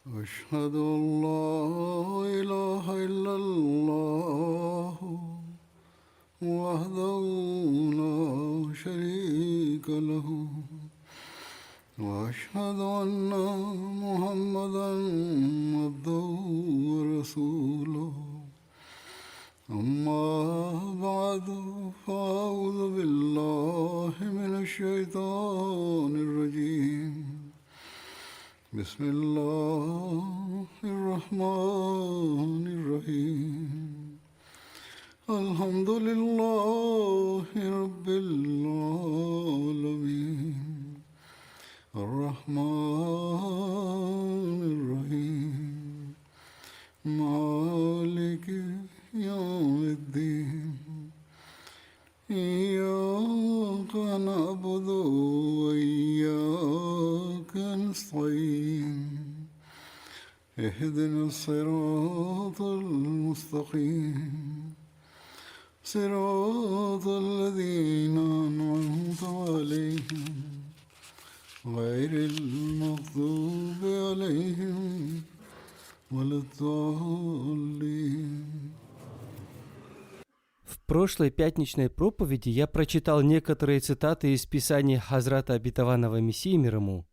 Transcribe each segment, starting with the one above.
أشهد أن لا إله إلا الله وحده لا شريك له وأشهد أن محمدا عبده ورسوله أما بعد فأعوذ بالله من الشيطان الرجيم بسم الله الرحمن الرحيم الحمد لله رب العالمين الرحمن الرحيم مالك يوم الدين إياك نعبد وإياك نستعين اهدنا الصراط المستقيم صراط الذين أنعمت عليهم غير المغضوب عليهم ولا الضالين. В прошлой пятничной проповеди я прочитал некоторые цитаты из Писаний Хазрата Обетованного Мессии мир ему,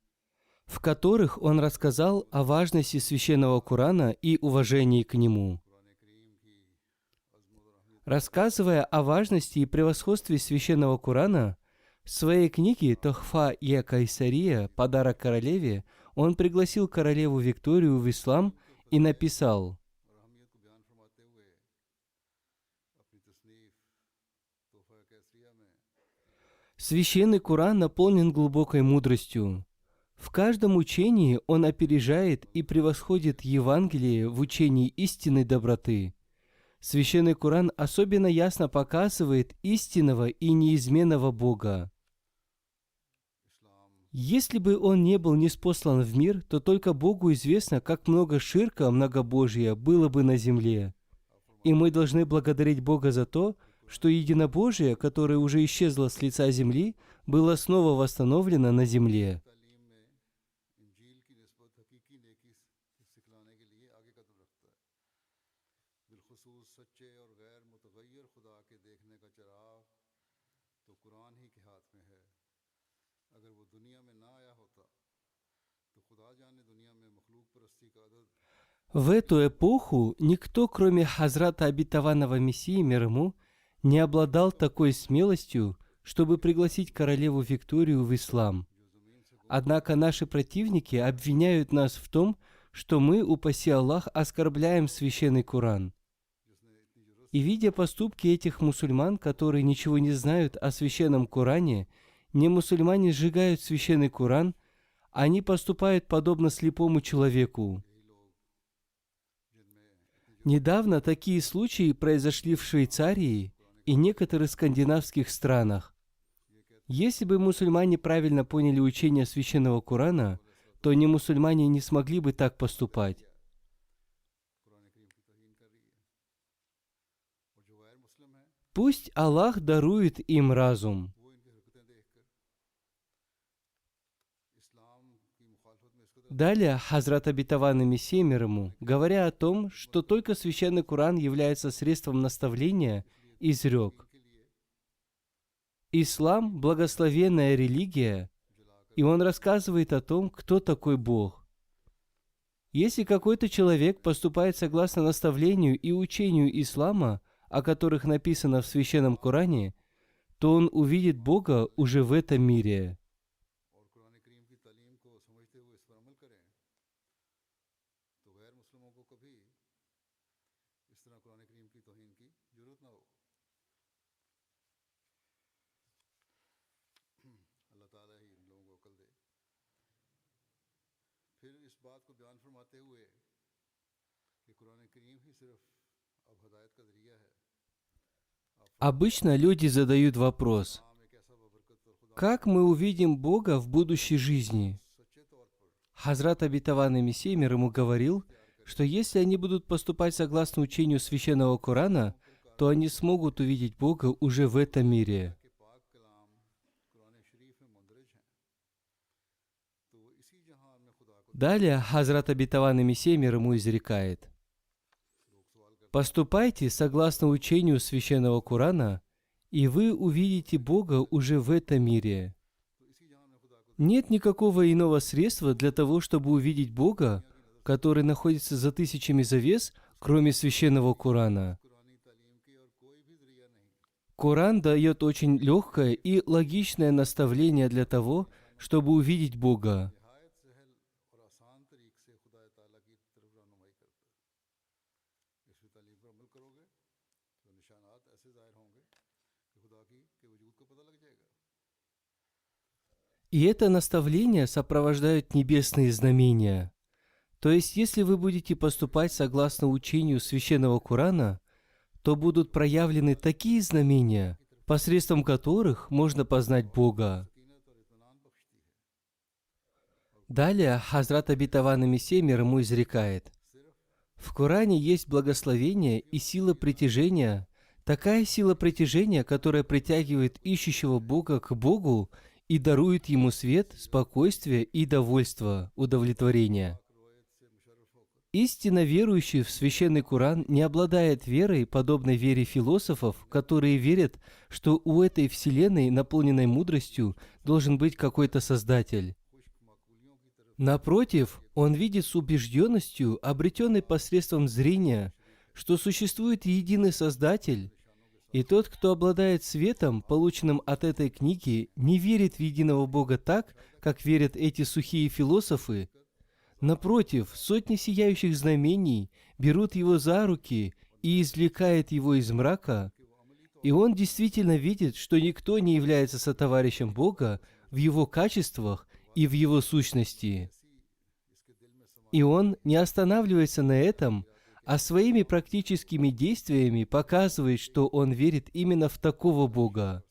в которых он рассказал о важности священного Корана и уважении к нему. Рассказывая о важности и превосходстве священного Корана, в своей книге «Тохфа-и Кайсария. Подарок королеве» он пригласил королеву Викторию в ислам и написал: «Священный Коран наполнен глубокой мудростью. В каждом учении он опережает и превосходит Евангелие в учении истинной доброты. Священный Коран особенно ясно показывает истинного и неизменного Бога. Если бы он не был ниспослан в мир, то только Богу известно, как много ширка, многобожия было бы на земле. И мы должны благодарить Бога за то, что единобожие, которое уже исчезло с лица земли, было снова восстановлено на земле». В эту эпоху никто, кроме Хазрата Обетованного Мессии мир ему, не обладал такой смелостью, чтобы пригласить королеву Викторию в ислам. Однако наши противники обвиняют нас в том, что мы, упаси Аллах, оскорбляем священный Коран. И видя поступки этих мусульман, которые ничего не знают о священном Коране, не мусульмане сжигают священный Коран, они поступают подобно слепому человеку. Недавно такие случаи произошли в Швейцарии и некоторых скандинавских странах. Если бы мусульмане правильно поняли учение священного Корана, то не мусульмане не смогли бы так поступать. Пусть Аллах дарует им разум. Далее Хазрат Обетованный Мессия мир ему, говоря о том, что только священный Коран является средством наставления, изрек: «Ислам – благословенная религия», и он рассказывает о том, кто такой Бог. Если какой-то человек поступает согласно наставлению и учению ислама, о которых написано в священном Коране, то он увидит Бога уже в этом мире. Обычно люди задают вопрос: как мы увидим Бога в будущей жизни? Хазрат Обетованный Мессия мир ему говорил, что если они будут поступать согласно учению священного Корана, то они смогут увидеть Бога уже в этом мире. Далее Хазрат обетованный Мессия мир ему изрекает: «Поступайте согласно учению Священного Корана, и вы увидите Бога уже в этом мире. Нет никакого иного средства для того, чтобы увидеть Бога, который находится за тысячами завес, кроме Священного Корана. Коран дает очень легкое и логичное наставление для того, чтобы увидеть Бога. И это наставление сопровождают небесные знамения. То есть, если вы будете поступать согласно учению Священного Корана, то будут проявлены такие знамения, посредством которых можно познать Бога. Далее Хазрат обетованный Мессия мир ему изрекает: в Коране есть благословение и сила притяжения, такая сила притяжения, которая притягивает ищущего Бога к Богу и дарует ему свет, спокойствие и довольство, удовлетворение. Истинно верующий в священный Коран не обладает верой, подобной вере философов, которые верят, что у этой вселенной, наполненной мудростью, должен быть какой-то создатель. Напротив, он видит с убежденностью, обретенной посредством зрения, что существует единый Создатель, и тот, кто обладает светом, полученным от этой книги, не верит в единого Бога так, как верят эти сухие философы. Напротив, сотни сияющих знамений берут его за руки и извлекают его из мрака, и он действительно видит, что никто не является сотоварищем Бога в его качествах и в его сущности. И он не останавливается на этом, а своими практическими действиями показывает, что он верит именно в такого Бога.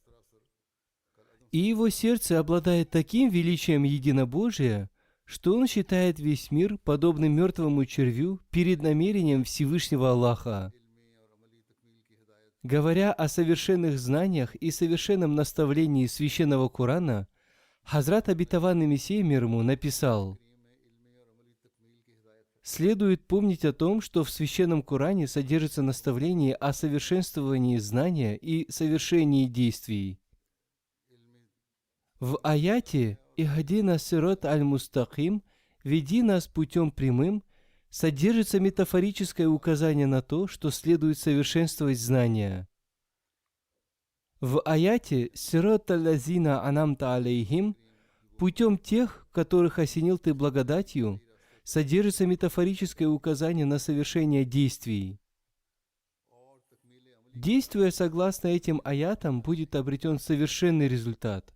И его сердце обладает таким величием единобожия, что он считает весь мир подобным мертвому червю перед намерением Всевышнего Аллаха. Говоря о совершенных знаниях и совершенном наставлении Священного Корана, Хазрат обетованный Мессия мир ему написал: следует помнить о том, что в Священном Коране содержится наставление о совершенствовании знания и совершении действий. В аяте «Ихдина сират аль-мустаким» «Веди нас путем прямым» содержится метафорическое указание на то, что следует совершенствовать знания. В аяте «Сират аль-лазина анамта алейхим» «Путем тех, которых осенил ты благодатью» содержится метафорическое указание на совершение действий. Действуя согласно этим аятам, будет обретен совершенный результат.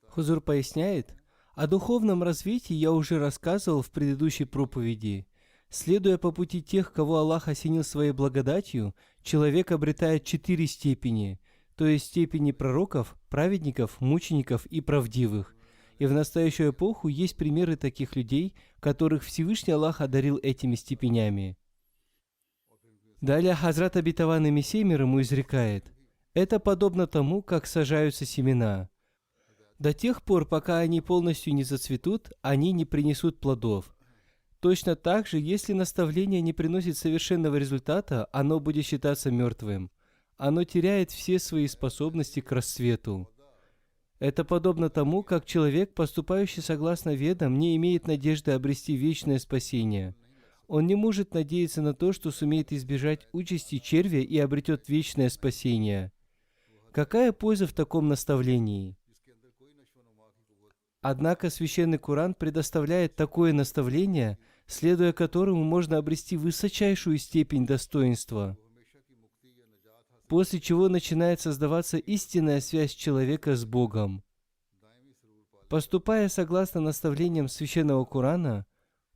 Хузур поясняет: о духовном развитии я уже рассказывал в предыдущей проповеди. Следуя по пути тех, кого Аллах осенил своей благодатью, человек обретает 4 степени, то есть степени пророков, праведников, мучеников и правдивых. И в настоящую эпоху есть примеры таких людей, которых Всевышний Аллах одарил этими степенями. Далее Хазрат обетованный Мессия мир ему изрекает: это подобно тому, как сажаются семена. До тех пор, пока они полностью не зацветут, они не принесут плодов. Точно так же, если наставление не приносит совершенного результата, оно будет считаться мертвым. Оно теряет все свои способности к расцвету. Это подобно тому, как человек, поступающий согласно ведам, не имеет надежды обрести вечное спасение. Он не может надеяться на то, что сумеет избежать участи червя и обретет вечное спасение. Какая польза в таком наставлении? Однако Священный Коран предоставляет такое наставление, следуя которому можно обрести высочайшую степень достоинства, после чего начинает создаваться истинная связь человека с Богом. Поступая согласно наставлениям Священного Корана,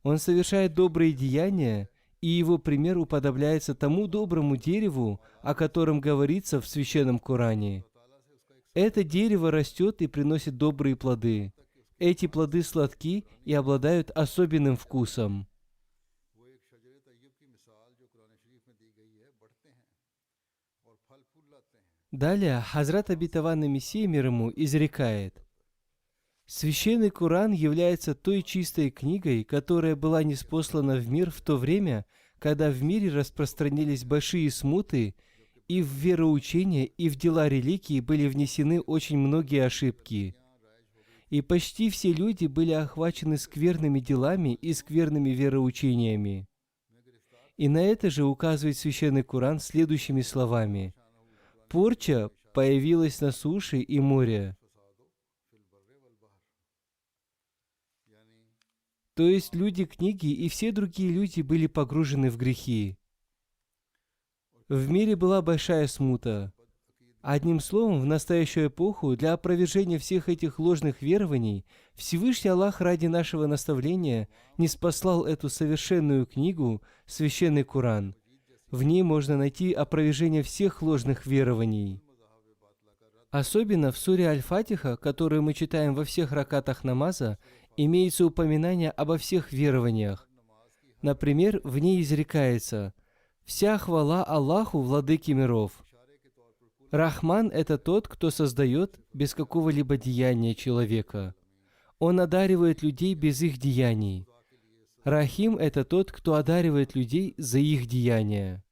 он совершает добрые деяния, и его пример уподобляется тому доброму дереву, о котором говорится в Священном Коране. Это дерево растет и приносит добрые плоды. Эти плоды сладки и обладают особенным вкусом. Далее Хазрат обетованный Мессия мир ему изрекает: Священный Коран является той чистой книгой, которая была ниспослана в мир в то время, когда в мире распространились большие смуты, и в вероучение, и в дела религии были внесены очень многие ошибки. И почти все люди были охвачены скверными делами и скверными вероучениями. И на это же указывает Священный Коран следующими словами. Порча появилась на суше и море. То есть люди книги и все другие люди были погружены в грехи. В мире была большая смута. Одним словом, в настоящую эпоху для опровержения всех этих ложных верований Всевышний Аллах ради нашего наставления ниспослал эту совершенную книгу, Священный Коран. В ней можно найти опровержение всех ложных верований. Особенно в суре Аль-Фатиха, которую мы читаем во всех ракатах намаза, имеется упоминание обо всех верованиях. Например, в ней изрекается «Вся хвала Аллаху, владыке миров». Рахман – это тот, кто создает без какого-либо деяния человека. Он одаривает людей без их деяний. Рахим – это тот, кто одаривает людей за их деяния.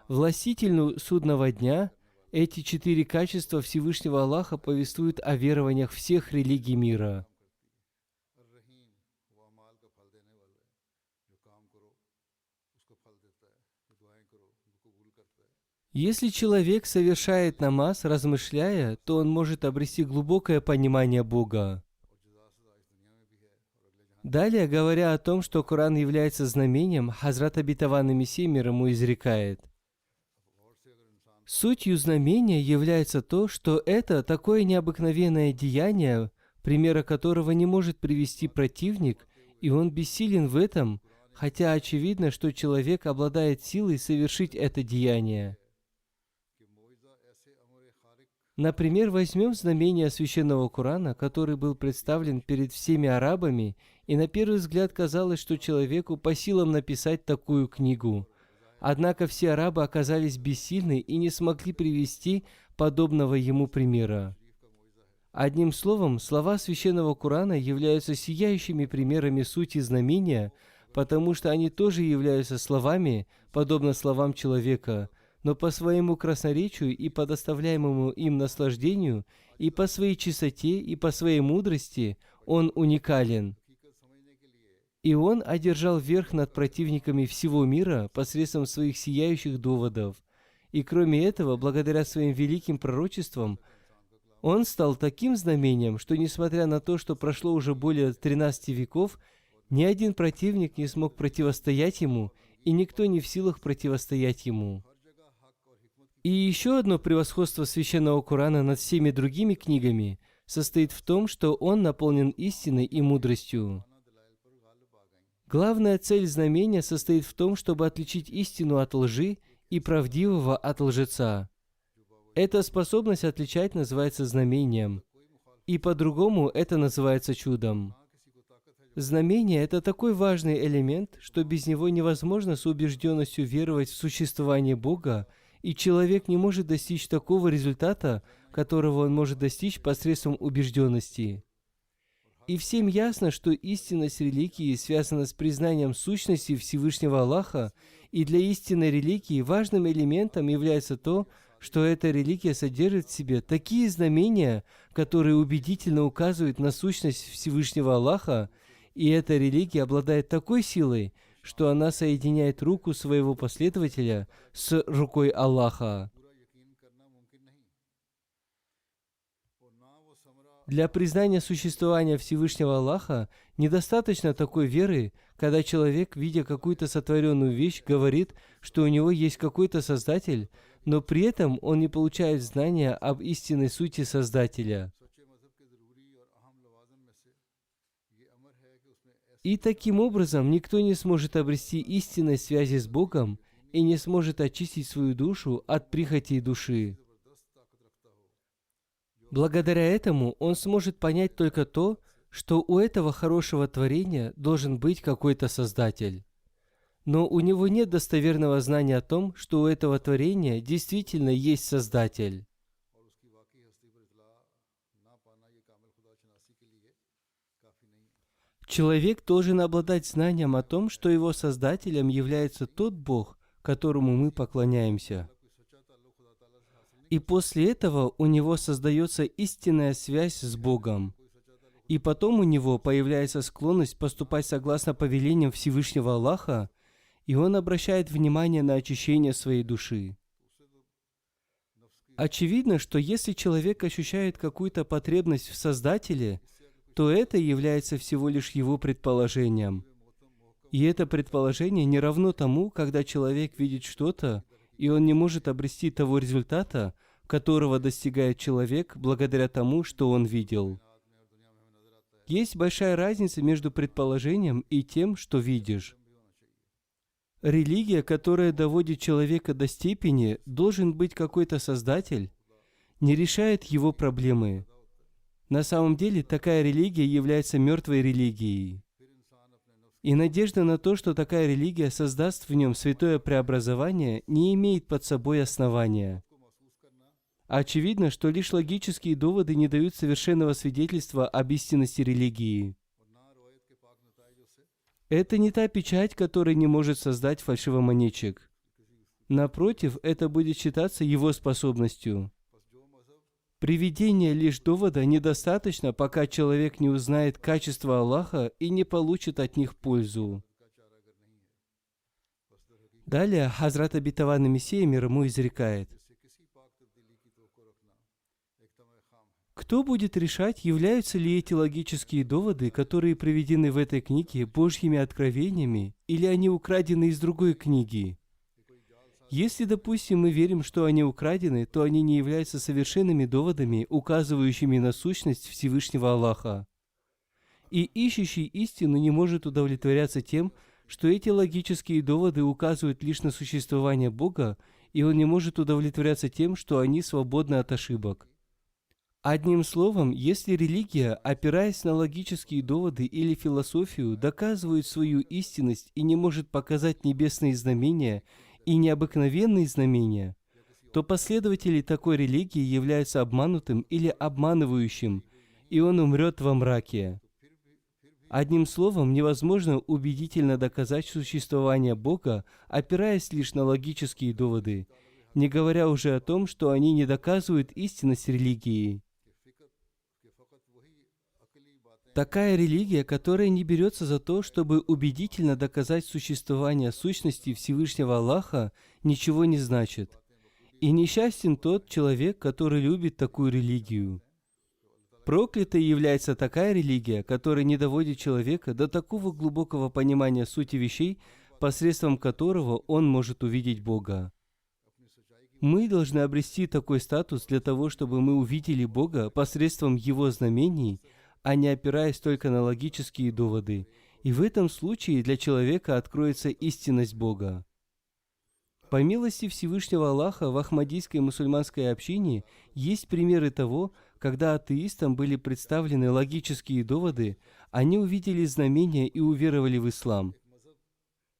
Властитель судного дня – эти 4 качества Всевышнего Аллаха повествуют о верованиях всех религий мира. Если человек совершает намаз, размышляя, то он может обрести глубокое понимание Бога. Далее, говоря о том, что Коран является знамением, Хазрат Обетованный Мессия мир ему изрекает. Сутью знамения является то, что это такое необыкновенное деяние, примера которого не может привести противник, и он бессилен в этом, хотя очевидно, что человек обладает силой совершить это деяние. Например, возьмем знамение Священного Корана, который был представлен перед всеми арабами, и на первый взгляд казалось, что человеку по силам написать такую книгу. Однако все арабы оказались бессильны и не смогли привести подобного ему примера. Одним словом, слова Священного Корана являются сияющими примерами сути знамения, потому что они тоже являются словами, подобно словам человека, но по своему красноречию и по доставляемому им наслаждению, и по своей чистоте, и по своей мудрости он уникален. И он одержал верх над противниками всего мира посредством своих сияющих доводов. И кроме этого, благодаря своим великим пророчествам, он стал таким знамением, что несмотря на то, что прошло уже более 13 веков, ни один противник не смог противостоять ему, и никто не в силах противостоять ему. И еще одно превосходство Священного Корана над всеми другими книгами состоит в том, что он наполнен истиной и мудростью. Главная цель знамения состоит в том, чтобы отличить истину от лжи и правдивого от лжеца. Эта способность отличать называется знамением, и по-другому это называется чудом. Знамение – это такой важный элемент, что без него невозможно с убежденностью веровать в существование Бога, и человек не может достичь такого результата, которого он может достичь посредством убежденности. И всем ясно, что истинность религии связана с признанием сущности Всевышнего Аллаха, и для истинной религии важным элементом является то, что эта религия содержит в себе такие знамения, которые убедительно указывают на сущность Всевышнего Аллаха, и эта религия обладает такой силой, что она соединяет руку своего последователя с рукой Аллаха. Для признания существования Всевышнего Аллаха недостаточно такой веры, когда человек, видя какую-то сотворенную вещь, говорит, что у него есть какой-то Создатель, но при этом он не получает знания об истинной сути Создателя. И таким образом никто не сможет обрести истинной связи с Богом и не сможет очистить свою душу от прихотей души. Благодаря этому он сможет понять только то, что у этого хорошего творения должен быть какой-то Создатель. Но у него нет достоверного знания о том, что у этого творения действительно есть Создатель. Человек должен обладать знанием о том, что его создателем является тот Бог, которому мы поклоняемся. И после этого у него создается истинная связь с Богом. И потом у него появляется склонность поступать согласно повелениям Всевышнего Аллаха, и он обращает внимание на очищение своей души. Очевидно, что если человек ощущает какую-то потребность в Создателе, то это является всего лишь его предположением. И это предположение не равно тому, когда человек видит что-то, и он не может обрести того результата, которого достигает человек благодаря тому, что он видел. Есть большая разница между предположением и тем, что видишь. Религия, которая доводит человека до степени, должен быть какой-то создатель, не решает его проблемы. На самом деле, такая религия является мертвой религией. И надежда на то, что такая религия создаст в нем святое преобразование, не имеет под собой основания. Очевидно, что лишь логические доводы не дают совершенного свидетельства об истинности религии. Это не та печать, которая не может создать фальшивомонетчик. Напротив, это будет считаться его способностью. Приведение лишь довода недостаточно, пока человек не узнает качество Аллаха и не получит от них пользу. Далее Хазрат Обетованный Мессия, мир ему, изрекает: кто будет решать, являются ли эти логические доводы, которые приведены в этой книге, Божьими откровениями, или они украдены из другой книги? Если, допустим, мы верим, что они украдены, то они не являются совершенными доводами, указывающими на сущность Всевышнего Аллаха. И ищущий истину не может удовлетворяться тем, что эти логические доводы указывают лишь на существование Бога, и он не может удовлетворяться тем, что они свободны от ошибок. Одним словом, если религия, опираясь на логические доводы или философию, доказывает свою истинность и не может показать небесные знамения и необыкновенные знамения, то последователи такой религии являются обманутым или обманывающим, и он умрет во мраке. Одним словом, невозможно убедительно доказать существование Бога, опираясь лишь на логические доводы, не говоря уже о том, что они не доказывают истинность религии. Такая религия, которая не берется за то, чтобы убедительно доказать существование сущности Всевышнего Аллаха, ничего не значит. И несчастен тот человек, который любит такую религию. Проклятой является такая религия, которая не доводит человека до такого глубокого понимания сути вещей, посредством которого он может увидеть Бога. Мы должны обрести такой статус для того, чтобы мы увидели Бога посредством Его знамений, а не опираясь только на логические доводы. И в этом случае для человека откроется истинность Бога. По милости Всевышнего Аллаха в ахмадийской мусульманской общине есть примеры того, когда атеистам были представлены логические доводы, они увидели знамения и уверовали в ислам.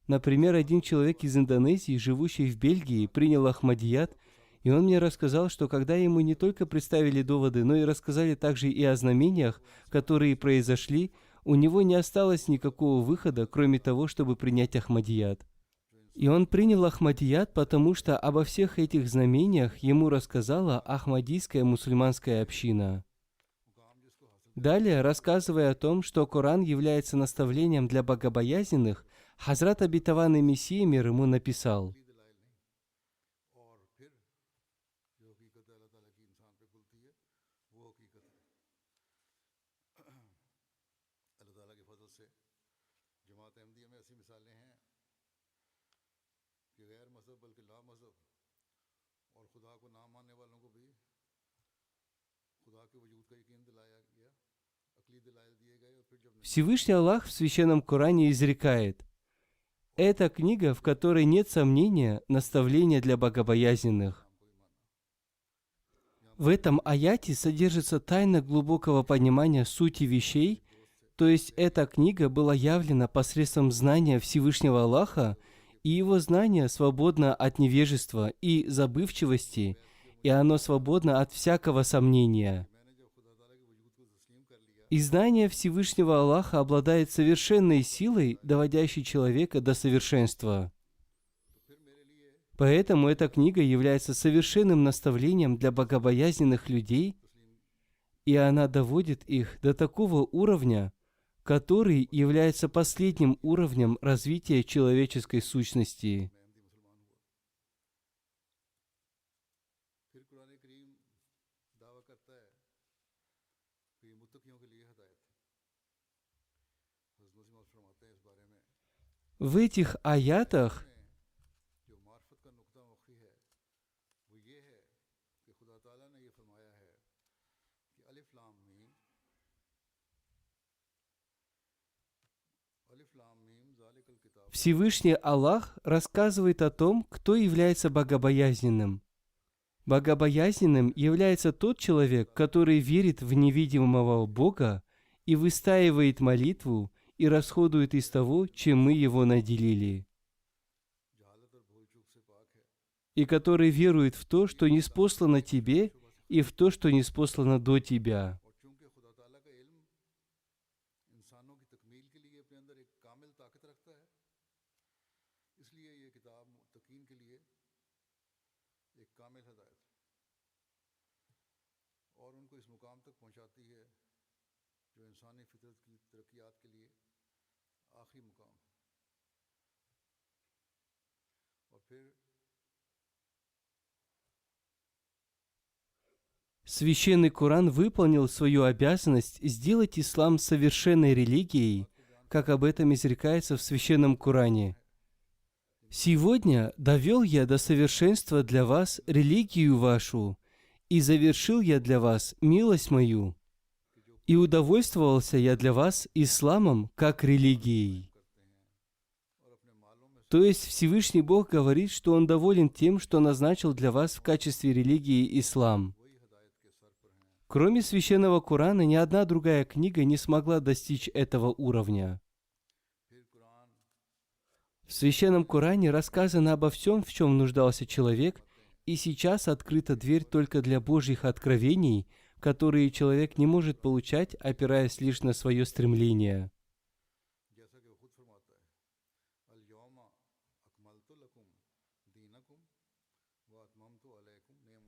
Например, один человек из Индонезии, живущий в Бельгии, принял ахмадият, и он мне рассказал, что когда ему не только представили доводы, но и рассказали также и о знамениях, которые произошли, у него не осталось никакого выхода, кроме того, чтобы принять ахмадият. И он принял ахмадият, потому что обо всех этих знамениях ему рассказала ахмадийская мусульманская община. Далее, рассказывая о том, что Коран является наставлением для богобоязненных, Хазрат Обетованный Мессия, мир ему, написал: Всевышний Аллах в Священном Коране изрекает: «Это книга, в которой нет сомнения, наставление для богобоязненных». В этом аяте содержится тайна глубокого понимания сути вещей, то есть эта книга была явлена посредством знания Всевышнего Аллаха, и его знание свободно от невежества и забывчивости, и оно свободно от всякого сомнения. И знание Всевышнего Аллаха обладает совершенной силой, доводящей человека до совершенства. Поэтому эта книга является совершенным наставлением для богобоязненных людей, и она доводит их до такого уровня, который является последним уровнем развития человеческой сущности. В этих аятах Всевышний Аллах рассказывает о том, кто является богобоязненным. Богобоязненным является тот человек, который верит в невидимого Бога и выстаивает молитву и расходует из того, чем мы его наделили. И который верует в то, что ниспослано тебе, и в то, что ниспослано до тебя. Священный Коран выполнил свою обязанность сделать ислам совершенной религией, как об этом изрекается в Священном Коране. «Сегодня довел я до совершенства для вас религию вашу, и завершил я для вас милость мою, и удовольствовался я для вас исламом как религией». То есть Всевышний Бог говорит, что Он доволен тем, что назначил для вас в качестве религии ислам. Кроме Священного Корана, ни одна другая книга не смогла достичь этого уровня. В Священном Коране рассказано обо всем, в чем нуждался человек, и сейчас открыта дверь только для Божьих откровений, которые человек не может получать, опираясь лишь на свое стремление.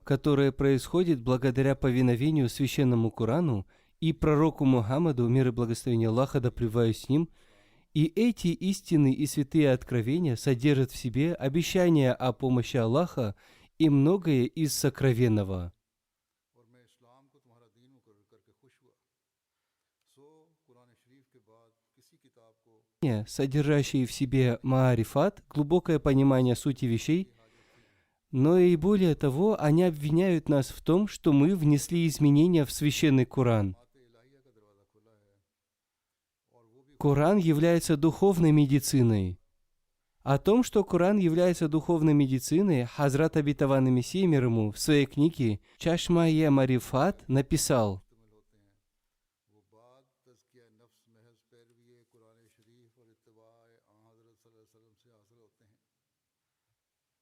Которое происходит благодаря повиновению Священному Корану и пророку Мухаммаду, мир и благословение Аллаха да пребывают с ним, и эти истины и святые откровения содержат в себе обещания о помощи Аллаха и многое из сокровенного. Содержащие в себе маарифат, глубокое понимание сути вещей, но и более того, они обвиняют нас в том, что мы внесли изменения в Священный Коран. Коран является духовной медициной. О том, что Коран является духовной медициной, Хазрат Обетованный Мессия мир ему в своей книге «Чашма-е Марифат» написал: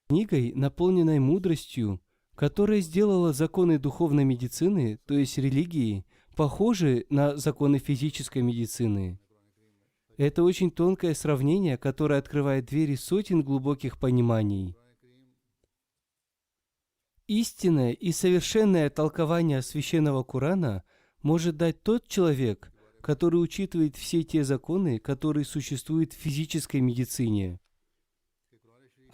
книгой, наполненной мудростью, которая сделала законы духовной медицины, то есть религии, похожи на законы физической медицины. Это очень тонкое сравнение, которое открывает двери сотен глубоких пониманий. Истинное и совершенное толкование Священного Корана может дать тот человек, который учитывает все те законы, которые существуют в физической медицине.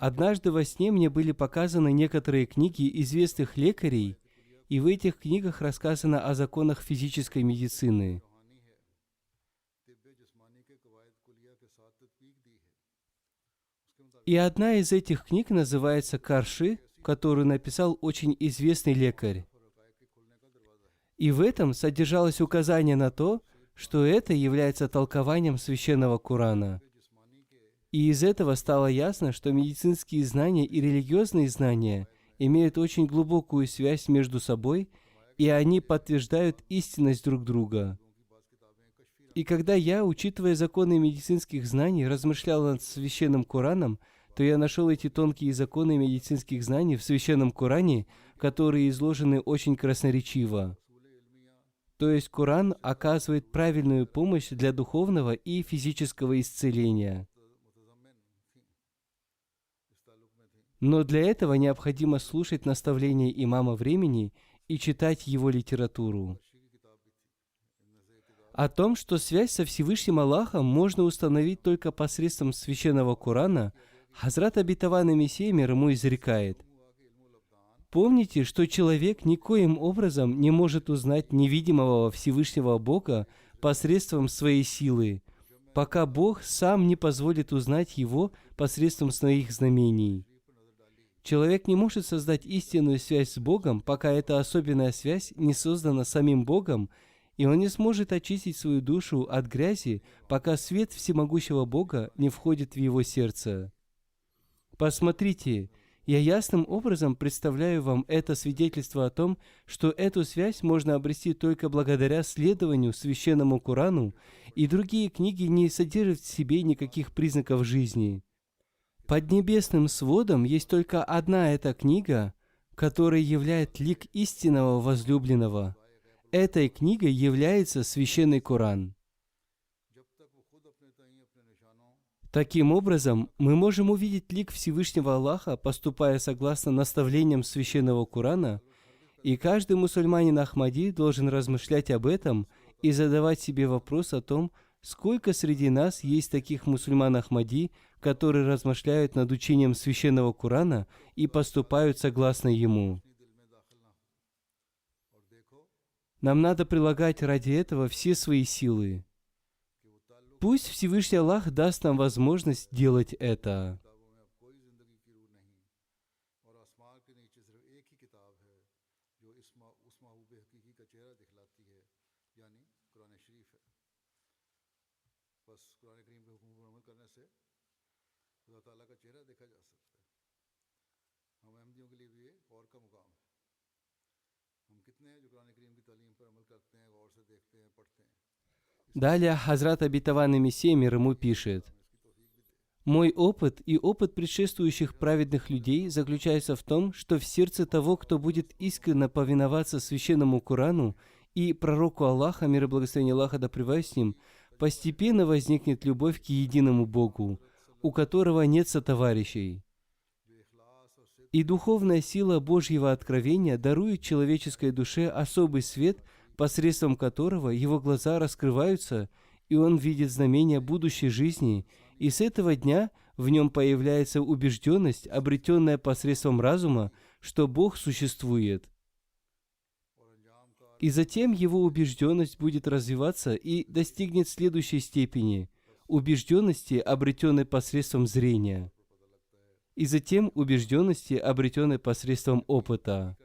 Однажды во сне мне были показаны некоторые книги известных лекарей, и в этих книгах рассказано о законах физической медицины. И одна из этих книг называется «Карши», которую написал очень известный лекарь. И в этом содержалось указание на то, что это является толкованием Священного Корана. И из этого стало ясно, что медицинские знания и религиозные знания имеют очень глубокую связь между собой, и они подтверждают истинность друг друга. И когда я, учитывая законы медицинских знаний, размышлял над Священным Кораном, то я нашел эти тонкие законы медицинских знаний в Священном Коране, которые изложены очень красноречиво. То есть Коран оказывает правильную помощь для духовного и физического исцеления. Но для этого необходимо слушать наставления имама времени и читать его литературу. О том, что связь со Всевышним Аллахом можно установить только посредством священного Корана, Хазрат Обетованный Мессия мир ему изрекает: «Помните, что человек никоим образом не может узнать невидимого Всевышнего Бога посредством своей силы, пока Бог сам не позволит узнать его посредством своих знамений. Человек не может создать истинную связь с Богом, пока эта особенная связь не создана самим Богом, и он не сможет очистить свою душу от грязи, пока свет всемогущего Бога не входит в его сердце. Посмотрите, я ясным образом представляю вам это свидетельство о том, что эту связь можно обрести только благодаря следованию священному Корану, и другие книги не содержат в себе никаких признаков жизни. Под небесным сводом есть только одна эта книга, которая являет лик истинного возлюбленного. Этой книгой является священный Коран. Таким образом, мы можем увидеть лик Всевышнего Аллаха, поступая согласно наставлениям священного Корана, и каждый мусульманин Ахмади должен размышлять об этом и задавать себе вопрос о том, сколько среди нас есть таких мусульман Ахмади, которые размышляют над учением священного Корана и поступают согласно ему. Нам надо прилагать ради этого все свои силы. Пусть Всевышний Аллах даст нам возможность делать это. Далее Хазрат Обетованный Мессия мир ему пишет: «Мой опыт и опыт предшествующих праведных людей заключается в том, что в сердце того, кто будет искренне повиноваться священному Корану и пророку Аллаха, мир и благословение Аллаха да пребывает с ним, постепенно возникнет любовь к единому Богу, у которого нет сотоварищей. И духовная сила Божьего откровения дарует человеческой душе особый свет, посредством которого его глаза раскрываются, и он видит знамения будущей жизни, и с этого дня в нем появляется убежденность, обретенная посредством разума, что Бог существует. И затем его убежденность будет развиваться и достигнет следующей степени – убежденности, обретенной посредством зрения, и затем убежденности, обретенной посредством опыта.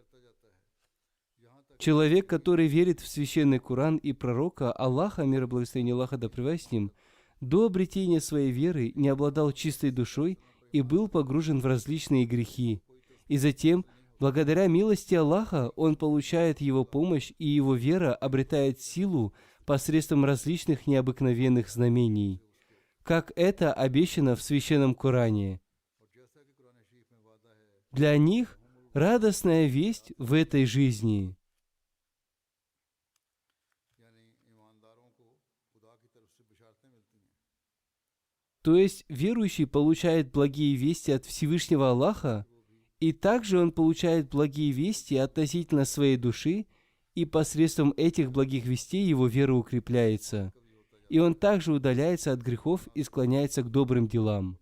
Человек, который верит в священный Коран и пророка Аллаха, мир и благословение Аллаха да пребывает с ним, до обретения своей веры не обладал чистой душой и был погружен в различные грехи. И затем, благодаря милости Аллаха, он получает его помощь, и его вера обретает силу посредством различных необыкновенных знамений, как это обещано в священном Коране. Для них радостная весть в этой жизни. То есть верующий получает благие вести от Всевышнего Аллаха, и также он получает благие вести относительно своей души, и посредством этих благих вестей его вера укрепляется, и он также удаляется от грехов и склоняется к добрым делам.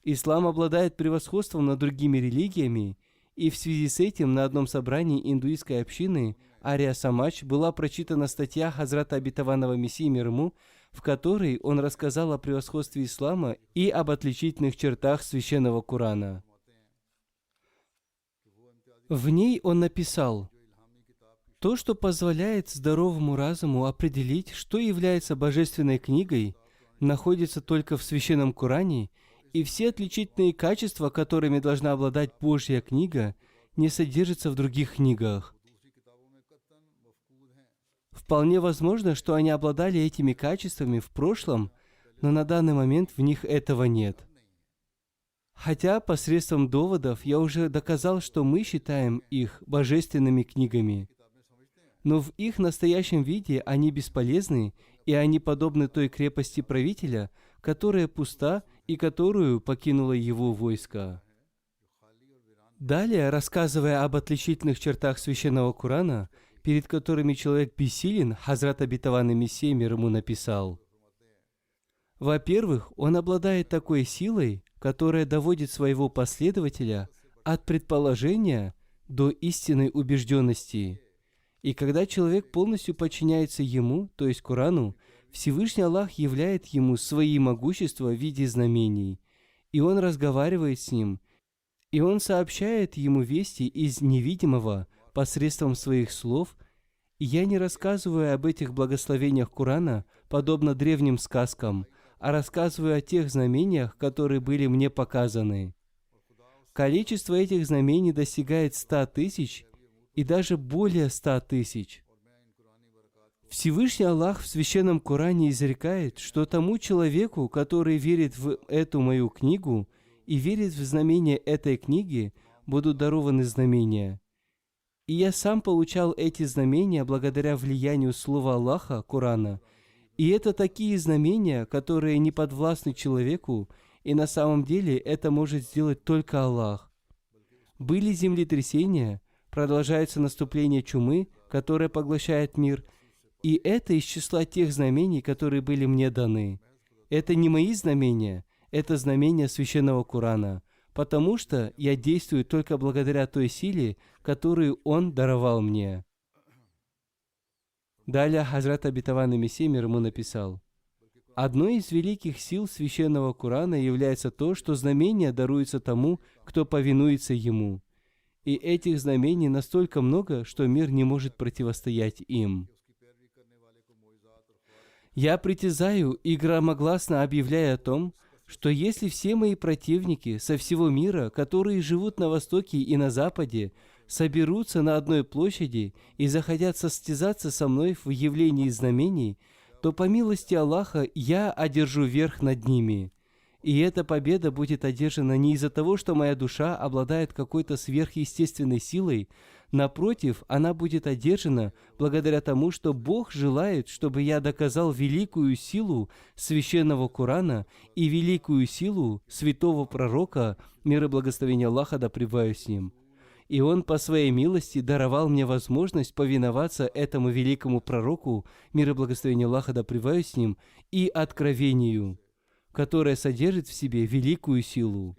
Ислам обладает превосходством над другими религиями, и в связи с этим на одном собрании индуистской общины Ария Самадж была прочитана статья Хазрата Обетованного Мессии мир ему, в которой он рассказал о превосходстве ислама и об отличительных чертах священного Корана. В ней он написал: «То, что позволяет здоровому разуму определить, что является божественной книгой, находится только в священном Коране, и все отличительные качества, которыми должна обладать Божья книга, не содержатся в других книгах. Вполне возможно, что они обладали этими качествами в прошлом, но на данный момент в них этого нет. Хотя посредством доводов я уже доказал, что мы считаем их божественными книгами. но в их настоящем виде они бесполезны, и они подобны той крепости правителя, которая пуста и которую покинуло его войско. Далее, рассказывая об отличительных чертах Священного Корана, перед которыми человек бессилен, Хазрат Обетованный Мессия мир ему написал: во-первых, он обладает такой силой, которая доводит своего последователя от предположения до истинной убежденности. И когда человек полностью подчиняется ему, то есть Корану, Всевышний Аллах являет ему свои могущества в виде знамений, и он разговаривает с ним, и он сообщает ему вести из невидимого посредством своих слов. И я не рассказываю об этих благословениях Корана, подобно древним сказкам, а рассказываю о тех знамениях, которые были мне показаны. Количество этих знамений достигает 100 тысяч и даже более 100 тысяч. Всевышний Аллах в Священном Коране изрекает, что тому человеку, который верит в эту мою книгу и верит в знамения этой книги, будут дарованы знамения. И я сам получал эти знамения благодаря влиянию Слова Аллаха, Корана. И это такие знамения, которые не подвластны человеку, и на самом деле это может сделать только Аллах. Были землетрясения, продолжается наступление чумы, которая поглощает мир, и это из числа тех знамений, которые были мне даны. Это не мои знамения, это знамения Священного Корана, потому что я действую только благодаря той силе, которую Он даровал мне. Далее Хазрат Обетованный Мессия мир ему написал: одной из великих сил Священного Корана является то, что знамения даруются тому, кто повинуется ему. И этих знамений настолько много, что мир не может противостоять им. Я притязаю и громогласно объявляю о том, что если все мои противники со всего мира, которые живут на Востоке и на Западе, соберутся на одной площади и захотят состязаться со мной в явлении знамений, то по милости Аллаха я одержу верх над ними. И эта победа будет одержана не из-за того, что моя душа обладает какой-то сверхъестественной силой. Напротив, она будет одержана благодаря тому, что Бог желает, чтобы я доказал великую силу Священного Корана и великую силу святого пророка, мир и благословение Аллаха да пребывает с ним. И Он по своей милости даровал мне возможность повиноваться этому великому пророку, мир и благословение Аллаха да пребывает с ним, и откровению, которое содержит в себе великую силу.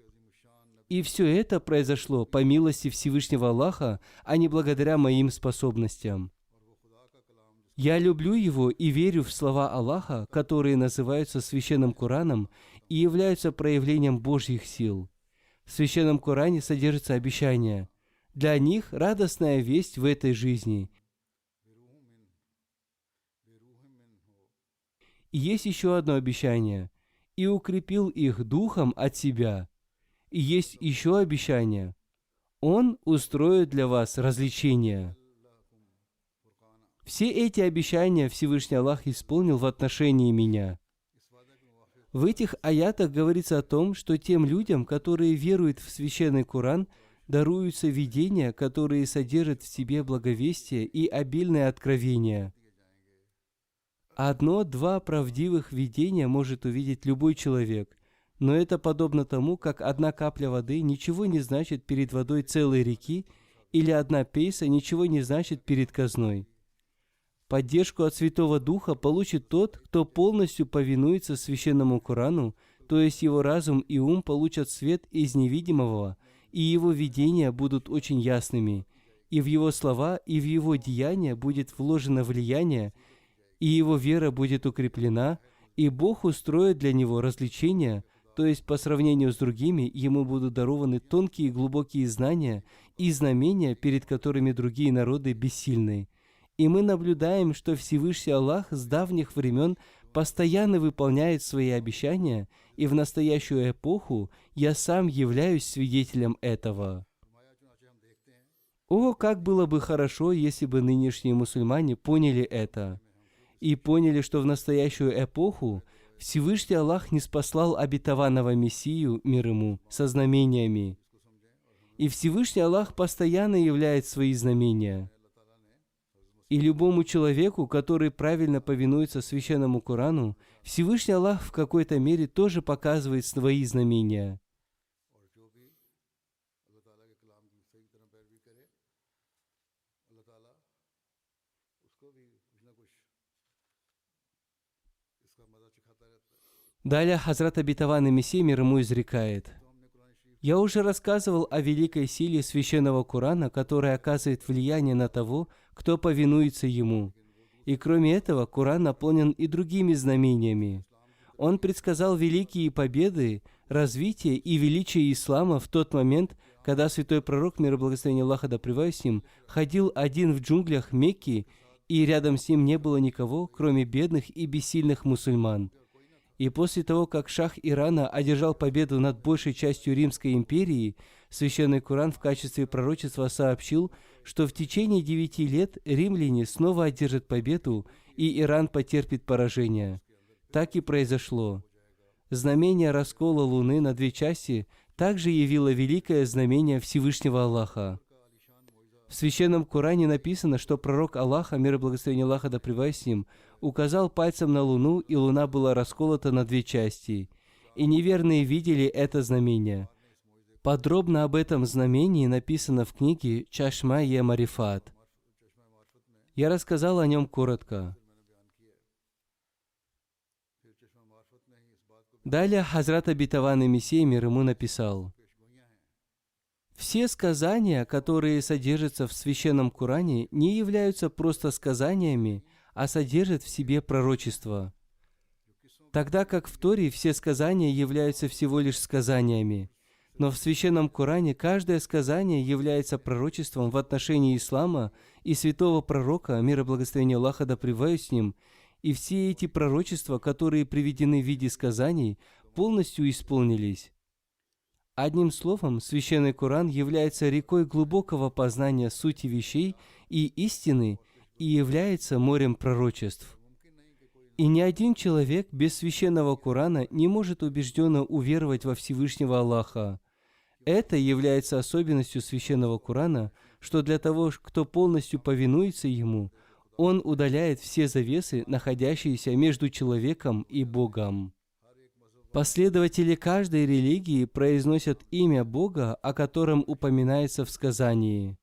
И все это произошло по милости Всевышнего Аллаха, а не благодаря моим способностям. Я люблю Его и верю в слова Аллаха, которые называются Священным Кораном и являются проявлением Божьих сил. В Священном Коране содержится обещание. Для них радостная весть в этой жизни. И есть еще одно обещание. И укрепил их духом от себя. И есть еще обещание. Он устроит для вас развлечения. Все эти обещания Всевышний Аллах исполнил в отношении меня. В этих аятах говорится о том, что тем людям, которые веруют в Священный Коран, даруются видения, которые содержат в себе благовестие и обильное откровение. Одно-два правдивых видения может увидеть любой человек, но это подобно тому, как одна капля воды ничего не значит перед водой целой реки, или одна пейса ничего не значит перед казной. Поддержку от Святого Духа получит тот, кто полностью повинуется Священному Корану, то есть его разум и ум получат свет из невидимого, и его видения будут очень ясными, и в его слова, и в его деяния будет вложено влияние, и его вера будет укреплена, и Бог устроит для него развлечения, то есть по сравнению с другими ему будут дарованы тонкие и глубокие знания и знамения, перед которыми другие народы бессильны. И мы наблюдаем, что Всевышний Аллах с давних времен постоянно выполняет свои обещания, и в настоящую эпоху я сам являюсь свидетелем этого. О, как было бы хорошо, если бы нынешние мусульмане поняли это, и поняли, что в настоящую эпоху Всевышний Аллах ниспослал обетованного Мессию, мир ему, со знамениями. И Всевышний Аллах постоянно являет свои знамения. И любому человеку, который правильно повинуется священному Корану, Всевышний Аллах в какой-то мере тоже показывает свои знамения. और जो भी अल्लाह ताला के कलाम की सही तरह पैरवी करे, अल्लाह ताला उसको भी कुछ ना कुछ इसका मजा चखाता रहता है। Далее Хазрат Обетованный Мессия мир ему изрекает: तो हमने कुरान शरीफ «Я уже рассказывал о великой силе священного Корана, которая оказывает влияние на того, кто повинуется ему. И кроме этого, Коран наполнен и другими знамениями. Он предсказал великие победы, развитие и величие ислама в тот момент, когда святой пророк, мир и благословение Аллаха да пребывает с ним, ходил один в джунглях Мекки, и рядом с ним не было никого, кроме бедных и бессильных мусульман. И после того, как шах Ирана одержал победу над большей частью Римской империи, Священный Коран в качестве пророчества сообщил, что в течение 9 лет римляне снова одержат победу, и Иран потерпит поражение. Так и произошло. Знамение раскола Луны на 2 части также явило великое знамение Всевышнего Аллаха. В Священном Коране написано, что пророк Аллаха, мир и благословение Аллаха да пребывает с ним, указал пальцем на Луну, и Луна была расколота на 2 части. И неверные видели это знамение. Подробно об этом знамении написано в книге Чашма-е-Марифат. Я рассказал о нем коротко. Далее Хазрат Обетованный Мессия мир ему написал: «Все сказания, которые содержатся в Священном Коране, не являются просто сказаниями, а содержат в себе пророчество. Тогда как в Торе все сказания являются всего лишь сказаниями. Но в Священном Коране каждое сказание является пророчеством в отношении ислама и святого пророка, мир и благословение Аллаха да пребывает с ним, и все эти пророчества, которые приведены в виде сказаний, полностью исполнились. Одним словом, Священный Коран является рекой глубокого познания сути вещей и истины и является морем пророчеств. И ни один человек без Священного Корана не может убежденно уверовать во Всевышнего Аллаха. Это является особенностью Священного Корана, что для того, кто полностью повинуется ему, он удаляет все завесы, находящиеся между человеком и Богом. Последователи каждой религии произносят имя Бога, о котором упоминается в сказании.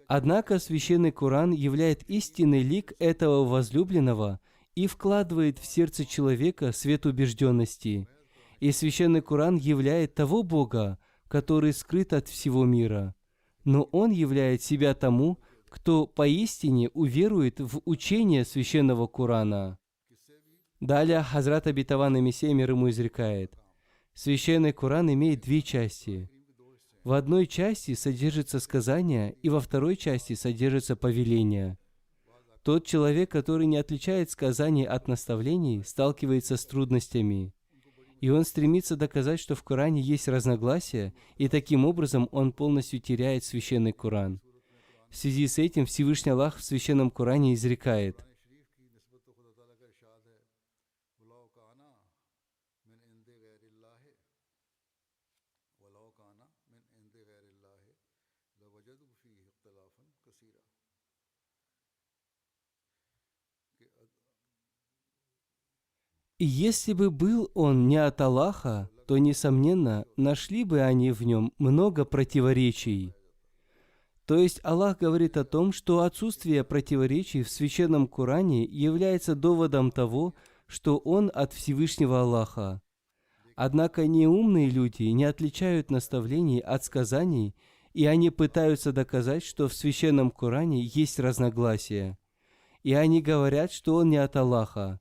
Однако Священный Коран являет истинный лик этого возлюбленного и вкладывает в сердце человека свет убежденности. И Священный Коран являет того Бога, который скрыт от всего мира. Но Он являет себя тому, кто поистине уверует в учение Священного Корана. Далее Хазрат Обетованный Мессия мир ему изрекает: Священный Коран имеет 2 части. В одной части содержится сказание, и во второй части содержится повеление. Тот человек, который не отличает сказаний от наставлений, сталкивается с трудностями. И он стремится доказать, что в Коране есть разногласия, и таким образом он полностью теряет Священный Коран. В связи с этим Всевышний Аллах в Священном Коране изрекает: «И если бы был он не от Аллаха, то, несомненно, нашли бы они в нем много противоречий». То есть Аллах говорит о том, что отсутствие противоречий в Священном Коране является доводом того, что он от Всевышнего Аллаха. Однако неумные люди не отличают наставлений от сказаний, и они пытаются доказать, что в Священном Коране есть разногласия. И они говорят, что он не от Аллаха.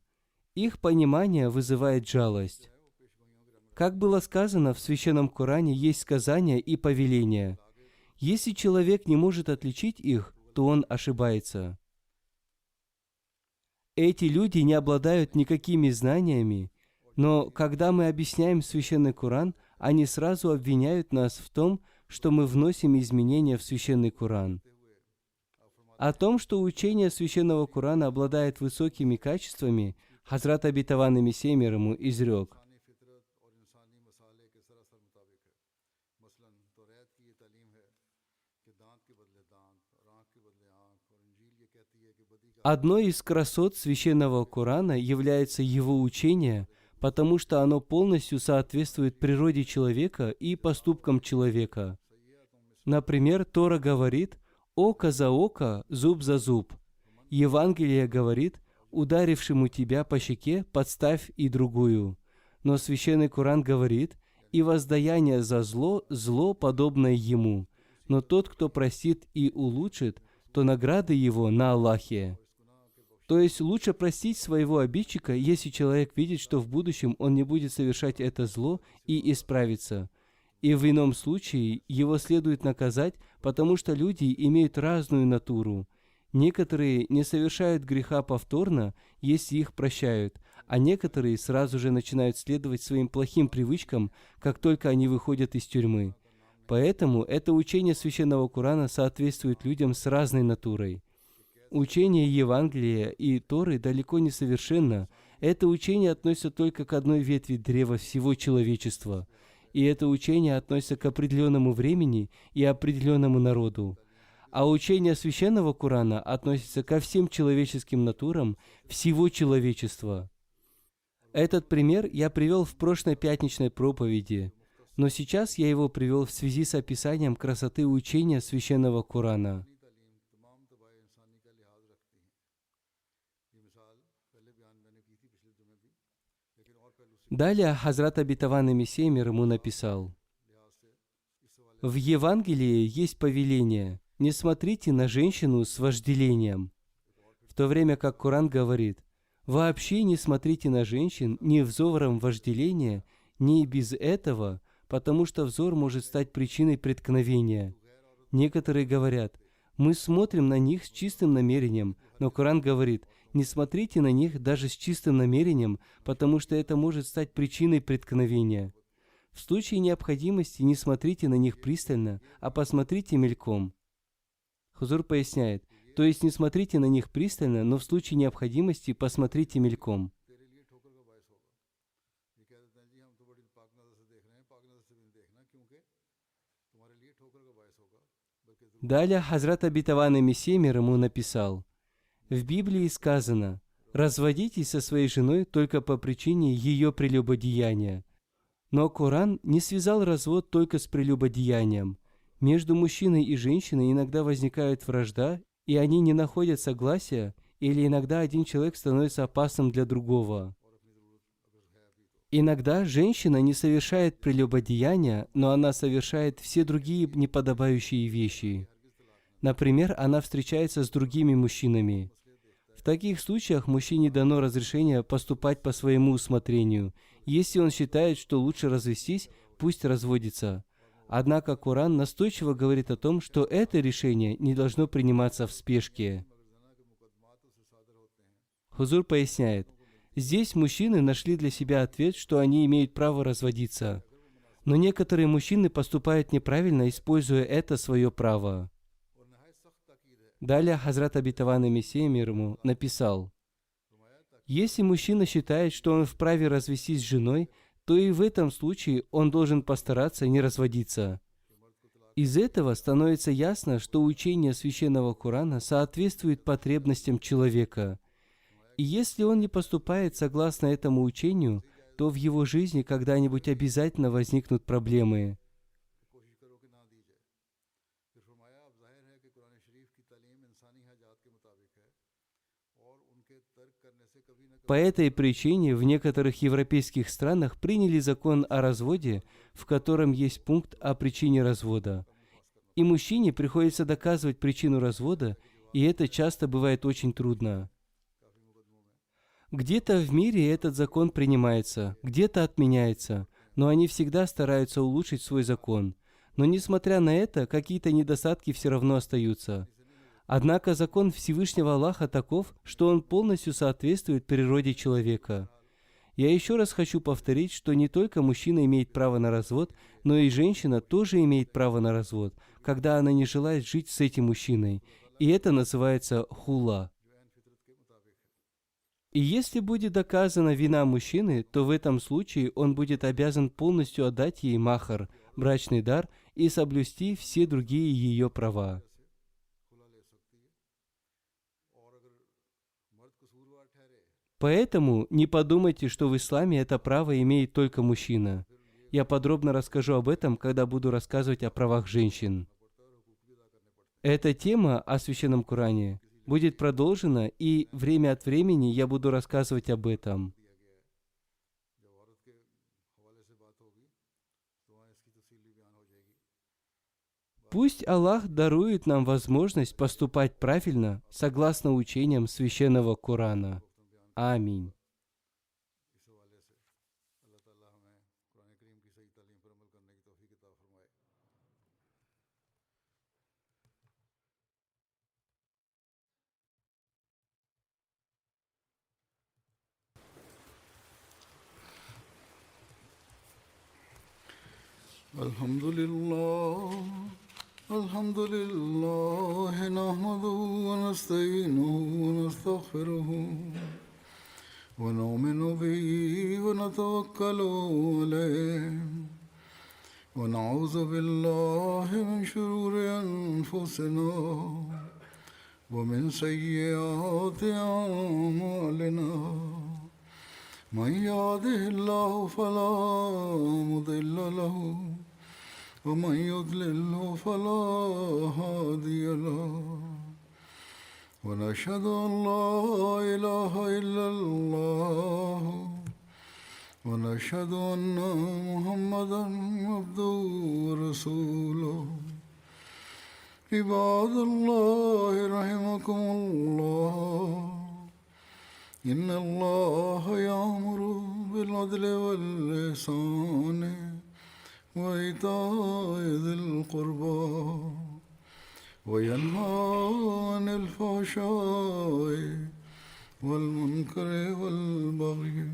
Их понимание вызывает жалость. Как было сказано, в Священном Коране есть сказания и повеления. Если человек не может отличить их, то он ошибается. Эти люди не обладают никакими знаниями, но когда мы объясняем Священный Коран, они сразу обвиняют нас в том, что мы вносим изменения в Священный Коран. О том, что учение Священного Корана обладает высокими качествами, Хазрат Обетованный Мессия мир ему изрек: Одной из красот священного Корана является его учение, потому что оно полностью соответствует природе человека и поступкам человека. Например, Тора говорит «око за око, зуб за зуб». Евангелие говорит «ударившему тебя по щеке, подставь и другую». Но священный Коран говорит «и воздаяние за зло, зло, подобное ему». Но тот, кто простит и улучшит, то награды его на Аллахе. То есть лучше простить своего обидчика, если человек видит, что в будущем он не будет совершать это зло, и исправиться. И в ином случае его следует наказать, потому что люди имеют разную натуру. Некоторые не совершают греха повторно, если их прощают, а некоторые сразу же начинают следовать своим плохим привычкам, как только они выходят из тюрьмы. Поэтому это учение Священного Корана соответствует людям с разной натурой. Учение Евангелия и Торы далеко не совершенно. Это учение относится только к одной ветви древа всего человечества. И это учение относится к определенному времени и определенному народу. А учение Священного Корана относится ко всем человеческим натурам всего человечества. Этот пример я привел в прошлой пятничной проповеди, но сейчас я его привел в связи с описанием красоты учения Священного Корана. Далее Хазрат Обетованный Мессия мир ему написал: «В Евангелии есть повеление: не смотрите на женщину с вожделением, в то время как Коран говорит: вообще не смотрите на женщин ни взором вожделения, ни без этого, потому что взор может стать причиной преткновения. Некоторые говорят: мы смотрим на них с чистым намерением, но Коран говорит: не смотрите на них даже с чистым намерением, потому что это может стать причиной преткновения. В случае необходимости не смотрите на них пристально, а посмотрите мельком». Хузур поясняет: то есть не смотрите на них пристально, но в случае необходимости посмотрите мельком. Далее Хазрат Обетованный Мессия мир ему написал: «В Библии сказано: разводитесь со своей женой только по причине ее прелюбодеяния. Но Коран не связал развод только с прелюбодеянием. Между мужчиной и женщиной иногда возникает вражда, и они не находят согласия, или иногда один человек становится опасным для другого. Иногда женщина не совершает прелюбодеяния, но она совершает все другие неподобающие вещи. Например, она встречается с другими мужчинами. В таких случаях мужчине дано разрешение поступать по своему усмотрению. Если он считает, что лучше развестись, пусть разводится. Однако Коран настойчиво говорит о том, что это решение не должно приниматься в спешке. Хузур поясняет: здесь мужчины нашли для себя ответ, что они имеют право разводиться. Но некоторые мужчины поступают неправильно, используя это свое право. Далее Хазрат Обетованный Мессия мир ему написал: если мужчина считает, что он вправе развестись с женой, то и в этом случае он должен постараться не разводиться. Из этого становится ясно, что учение Священного Корана соответствует потребностям человека. И если он не поступает согласно этому учению, то в его жизни когда-нибудь обязательно возникнут проблемы. По этой причине в некоторых европейских странах приняли закон о разводе, в котором есть пункт о причине развода. И мужчине приходится доказывать причину развода, и это часто бывает очень трудно. Где-то в мире этот закон принимается, где-то отменяется, но они всегда стараются улучшить свой закон. Но несмотря на это, какие-то недостатки все равно остаются. Однако закон Всевышнего Аллаха таков, что он полностью соответствует природе человека. Я еще раз хочу повторить, что не только мужчина имеет право на развод, но и женщина тоже имеет право на развод, когда она не желает жить с этим мужчиной. И это называется хула. И если будет доказана вина мужчины, то в этом случае он будет обязан полностью отдать ей махар, брачный дар, и соблюсти все другие ее права. Поэтому не подумайте, что в исламе это право имеет только мужчина. Я подробно расскажу об этом, когда буду рассказывать о правах женщин. Эта тема о Священном Коране будет продолжена, и время от времени я буду рассказывать об этом. Пусть Аллах дарует нам возможность поступать правильно, согласно учениям Священного Корана. Аминь. الحمد لله الحمد لله نحمده ونستعينه ونستغفره ونؤمن به ونتوكل عليه ونعوذ بالله من شرور أنفسنا ومن سيئات أعمالنا من يهده الله فلا مضل له ومن يضلل فلا هادي له ونشهد أن لا إله إلا الله ونشهد أن محمدا عبده ورسوله عباد الله رحمكم الله إن الله يأمر بالعدل والإحسان وإيتاء ذي القربى وينهى عن الفحشاء والمنكر والبغي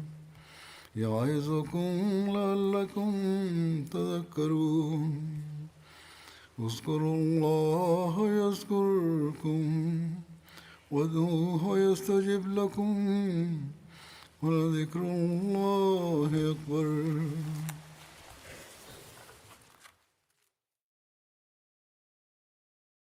يعظكم لعلكم تذكرون اذكروا الله يذكركم وادعوه يستجب لكم ولذكر الله أكبر